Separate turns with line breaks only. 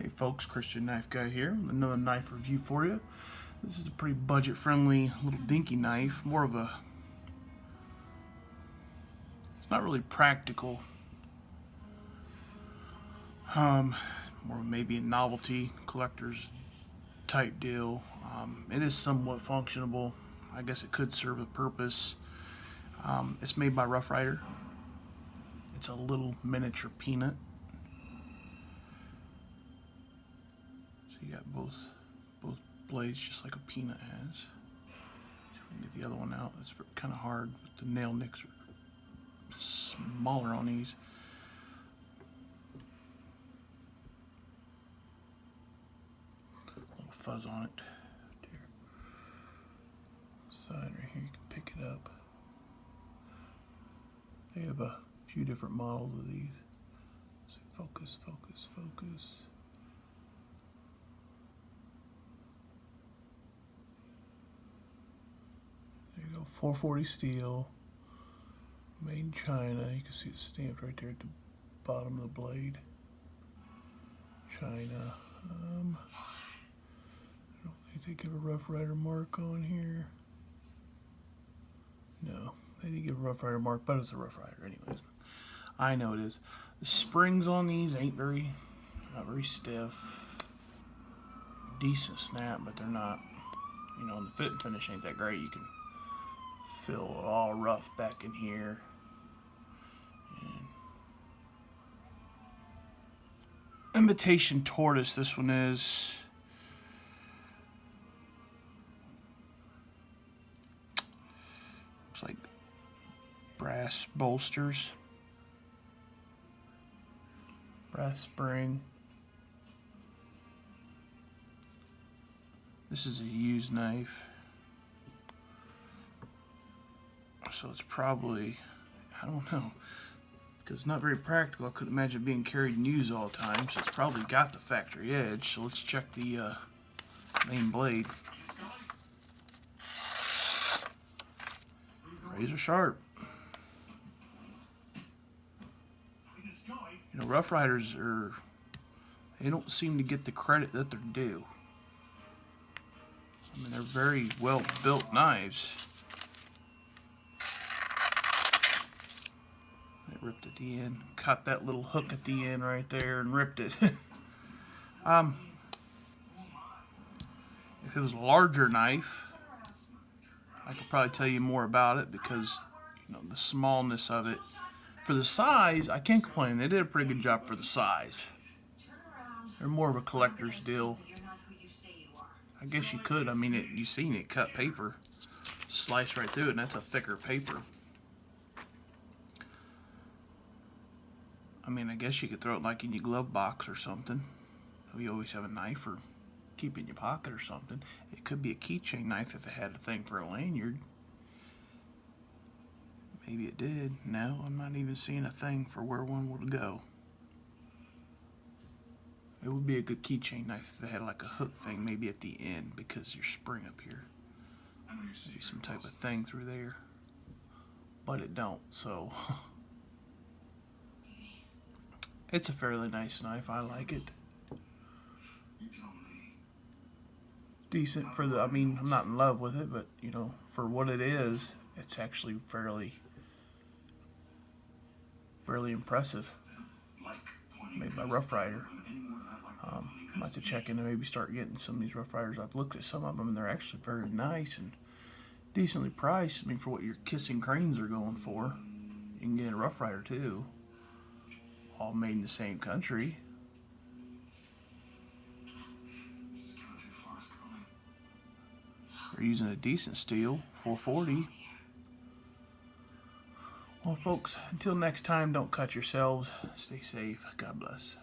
Hey folks, Christian Knife Guy here. Another knife review for you. This is a pretty budget-friendly little dinky knife. More of a... It's not really practical. More maybe a novelty collector's type deal. It is somewhat functionable. I guess it could serve a purpose. It's made by Roughrider. It's a little miniature peanut. So you got both blades just like a peanut has. So we can get the other one out. It's kind of hard, but the nail nicks are smaller on these. A little fuzz on it. There. Side right here, you can pick it up. They have a few different models of these. So focus, focus, focus. There you go, 440 steel, made in China. You can see it stamped right there at the bottom of the blade. China. I don't think they give a Roughrider mark on here. No, they didn't give a Roughrider mark, but it's a Roughrider anyways. I know it is. The springs on these ain't not very stiff. Decent snap, but they're not, you know, and the fit and finish ain't that great. You can feel it all rough back in here. And Imitation tortoise, this one is. Looks like brass bolsters. Brass spring. This is a used knife. So it's probably, I don't know, because it's not very practical. I couldn't imagine it being carried and used all the time. So it's probably got the factory edge. So let's check the main blade. Razor sharp. You know, Roughriders they don't seem to get the credit that they're due. I mean, they're very well built knives. They ripped at the end, caught that little hook at the end right there and ripped it. If it was a larger knife, I could probably tell you more about it because, you know, the smallness of it. For the size, I can't complain. They did a pretty good job for the size. They're more of a collector's deal. I guess you could. I mean, you've seen it cut paper, slice right through it, and that's a thicker paper. I mean, I guess you could throw it like in your glove box or something. So you always have a knife or keep it in your pocket or something. It could be a keychain knife if it had a thing for a lanyard. Maybe it did. No, I'm not even seeing a thing for where one would go. It would be a good keychain knife if it had like a hook thing, maybe at the end, because your spring up here. Maybe some type of thing through there. But it don't, so. It's a fairly nice knife. I like it. Decent for the, I mean, I'm not in love with it, but, you know, for what it is, it's actually fairly impressive. Made by Roughrider. I'd like to check in and maybe start getting some of these Roughriders. I've looked at some of them and they're actually very nice and decently priced. I mean, for what your kissing cranes are going for, you can get a Roughrider too. All made in the same country. They're using a decent steel, 440. Well, folks, until next time, don't cut yourselves. Stay safe. God bless.